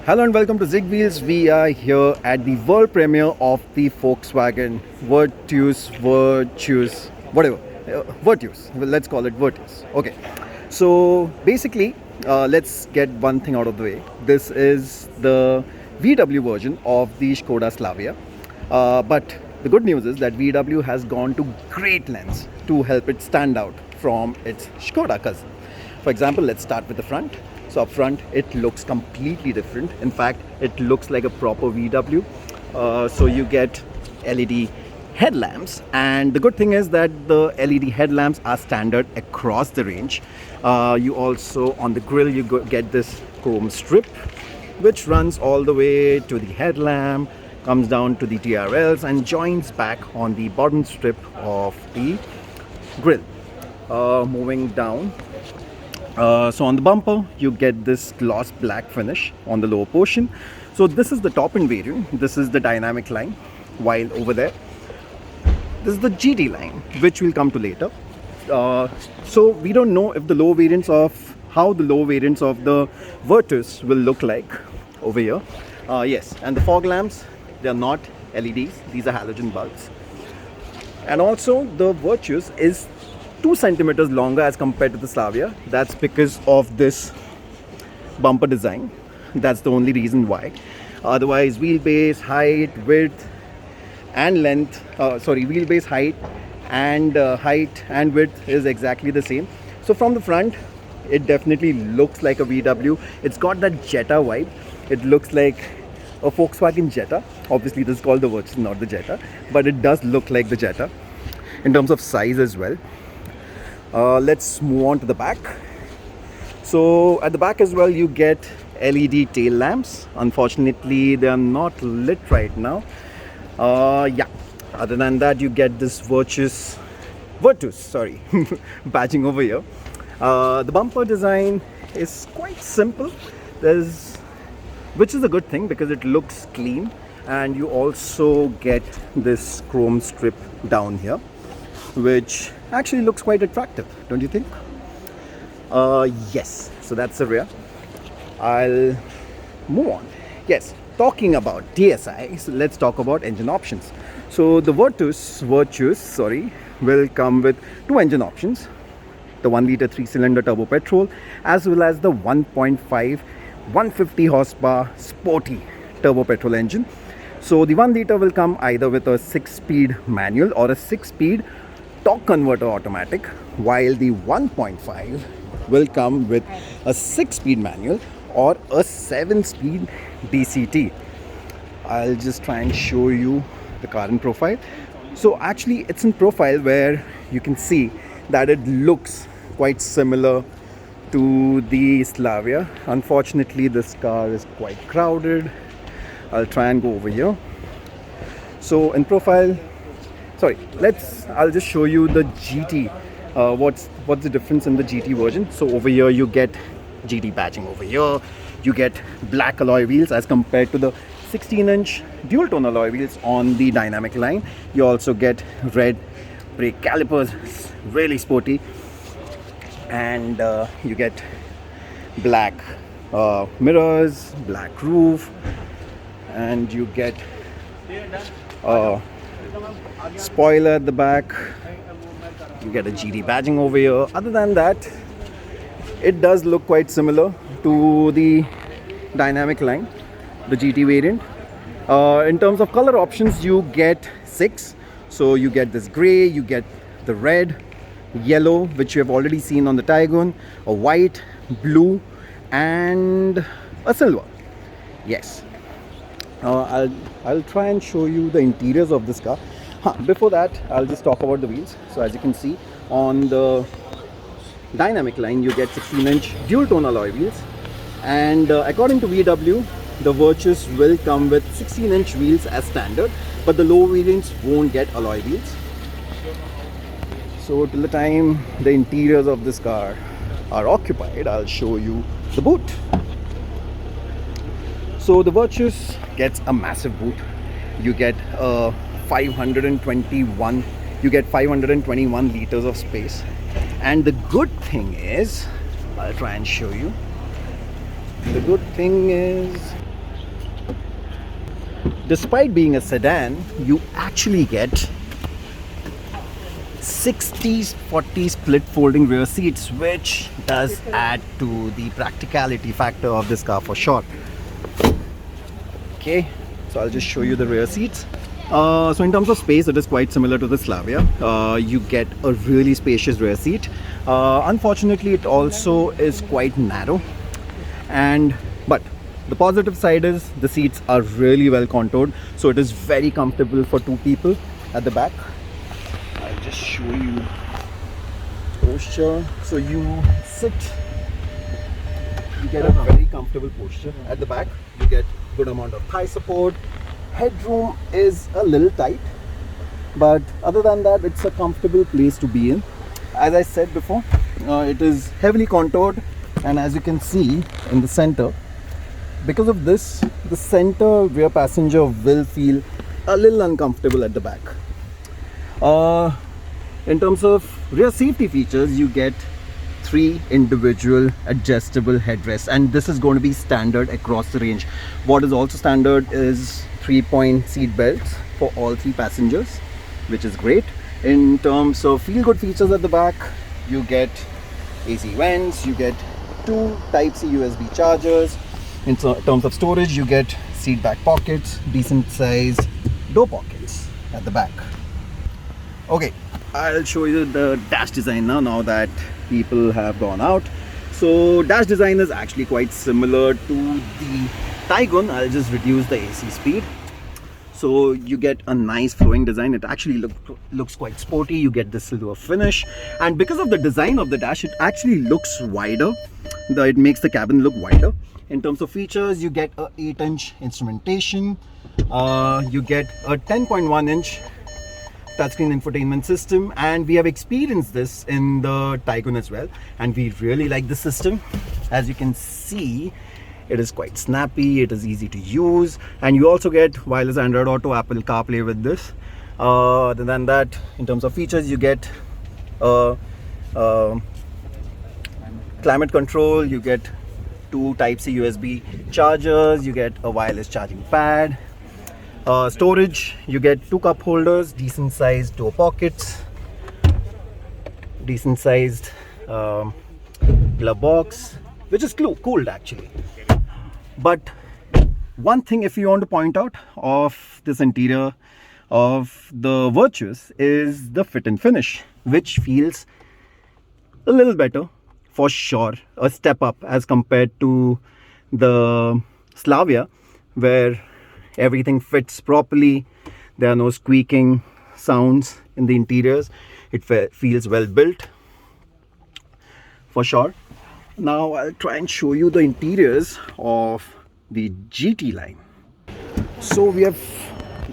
Hello and welcome to ZigWheels. We are here at the world premiere of the Volkswagen Virtus, whatever. Virtus. Well, let's call it Virtus. Okay. So basically, let's get one thing out of the way. This is the VW version of the Skoda Slavia. But the good news is that VW has gone to great lengths to help it stand out from its Skoda cousin. For example, let's start with the front. So up front, it looks completely different. In fact, it looks like a proper VW. So you get LED headlamps, and the good thing is that the LED headlamps are standard across the range. You also, on the grille, you get this chrome strip, which runs all the way to the headlamp, comes down to the TRLs, and joins back on the bottom strip of the grille. Moving down. So on the bumper, you get this gloss black finish on the lower portion. So this is the top end variant. This is the dynamic line, while over there, this is the GT line, which we'll come to later. So we don't know if the low variants of how the low variants of the Virtus will look like over here. Yes, and the fog lamps, they are not LEDs. These are halogen bulbs. And also the Virtus is 2 centimeters longer as compared to the Slavia. That's because of this bumper design. That's the only reason why. Otherwise, wheelbase, height, width and length, wheelbase height and width is exactly the same. So from the front, it definitely looks like a VW. It's got that Jetta vibe. It looks like a Volkswagen Jetta. Obviously, this is called the Virtus, not the Jetta, but it does look like the Jetta in terms of size as well. Let's move on to the back. So at the back as well, you get LED tail lamps. Unfortunately, they are not lit right now. Yeah. Other than that, you get this Virtus, badging over here. The bumper design is quite simple. Which is a good thing because it looks clean, and you also get this chrome strip down here, which actually looks quite attractive, don't you think? Yes, so that's the rear. I'll move on. Yes, talking about DSI, so let's talk about engine options. So the Virtus will come with 2 engine options: the 1-liter 3-cylinder turbo-petrol, as well as the 1.5 150 horsepower sporty turbo-petrol engine. So the 1-liter will come either with a 6-speed manual or a 6-speed torque converter automatic, while the 1.5 will come with a 6-speed manual or a 7-speed DCT. I'll just try and show you the car in profile. So actually it's in profile where you can see that it looks quite similar to the Slavia. Unfortunately, this car is quite crowded. I'll try and go over here. So in profile, I'll just show you the GT. What's the difference in the GT version? So over here you get GT badging over here. You get black alloy wheels as compared to the 16-inch dual tone alloy wheels on the dynamic line. You also get red brake calipers, really sporty, and you get black mirrors, black roof, and you get spoiler at the back. You get a GT badging over here. Other than that, it does look quite similar to the dynamic line, the GT variant. In terms of color options, you get 6. So you get this gray, you get the red, yellow, which you have already seen on the Tiguan, a white, blue, and a silver. Yes. I'll try and show you the interiors of this car. Before that, I'll just talk about the wheels. So as you can see, on the dynamic line, you get 16-inch dual tone alloy wheels, and according to VW, the Virtus will come with 16-inch wheels as standard, but the low variants won't get alloy wheels. So till the time the interiors of this car are occupied, I'll show you the boot. So the Virtus gets a massive boot. You get 521 liters of space, and the good thing is, I'll try and show you. The good thing is despite being a sedan, you actually get 60/40 split folding rear seats, which does add to the practicality factor of this car for sure. Okay, so I'll just show you the rear seats. So in terms of space, it is quite similar to the Slavia. You get a really spacious rear seat. Unfortunately, it also is quite narrow, but the positive side is the seats are really well contoured, so it is very comfortable for two people at the back. I'll just show you posture. So you sit, you get a very comfortable posture at the back. You get good amount of thigh support. Headroom is a little tight, but other than that, it's a comfortable place to be in. As I said before, it is heavily contoured, and as you can see in the center, because of this, the center rear passenger will feel a little uncomfortable at the back. In terms of rear safety features, you get 3 individual adjustable headrests, and this is going to be standard across the range. What is also standard is 3-point seat belts for all 3 passengers, which is great. In terms of feel good features at the back, you get AC vents, you get 2 Type-C USB chargers. In terms of storage, you get seat back pockets, decent size door pockets at the back. Okay, I'll show you the dash design now that people have gone out. So dash design is actually quite similar to the Taygun. I'll just reduce the AC speed. So you get a nice flowing design. It actually looks quite sporty. You get this silver finish, and because of the design of the dash, it actually looks wider. It makes the cabin look wider. In terms of features, you get a 8-inch instrumentation. You get a 10.1-inch touchscreen infotainment system, and we have experienced this in the Taygun as well, and we really like the system. As you can see, it is quite snappy, it is easy to use, and you also get wireless Android Auto, Apple CarPlay with this. Other than that, in terms of features, you get climate control, you get 2 Type-C USB chargers, you get a wireless charging pad. Storage, you get 2 cup holders, decent sized door pockets, decent sized glove box, which is cool actually. But one thing, if you want to point out of this interior of the Virtus, is the fit and finish, which feels a little better for sure, a step up as compared to the Slavia, where everything fits properly. There are no squeaking sounds in the interiors. It feels well built for sure. Now I'll try and show you the interiors of the GT line. So we have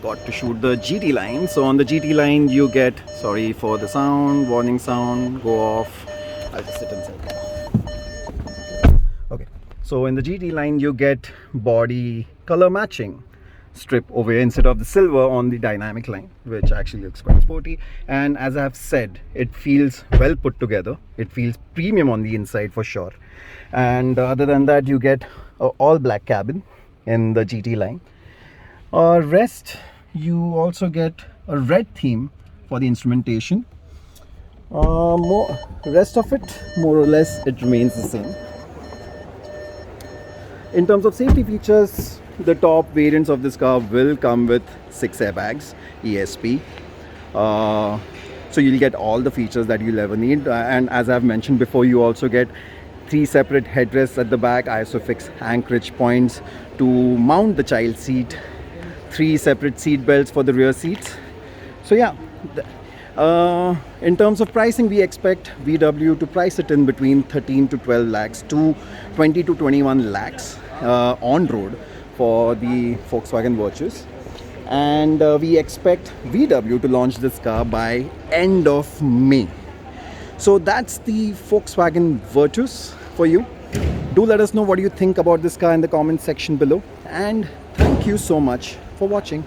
got to shoot the GT line. So on the GT line, you get, sorry for the sound, warning sound, go off. I'll just sit inside. Okay, so in the GT line, you get body color matching strip over here instead of the silver on the dynamic line, which actually looks quite sporty. And as I have said, it feels well put together. It feels premium on the inside for sure. And other than that, you get an all black cabin in the GT line. Rest, you also get a red theme for the instrumentation. Rest of it, more or less, it remains the same. In terms of safety features, the top variants of this car will come with 6 airbags, ESP. So you'll get all the features that you'll ever need. And as I've mentioned before, you also get 3 separate headrests at the back, ISOFIX anchorage points to mount the child seat, 3 separate seat belts for the rear seats. So yeah, in terms of pricing, we expect VW to price it in between 13 to 12 lakhs to 20 to 21 lakhs on road for the Volkswagen Virtus. And we expect VW to launch this car by end of May. So that's the Volkswagen Virtus for you. Do let us know what you think about this car in the comment section below, and thank you so much for watching.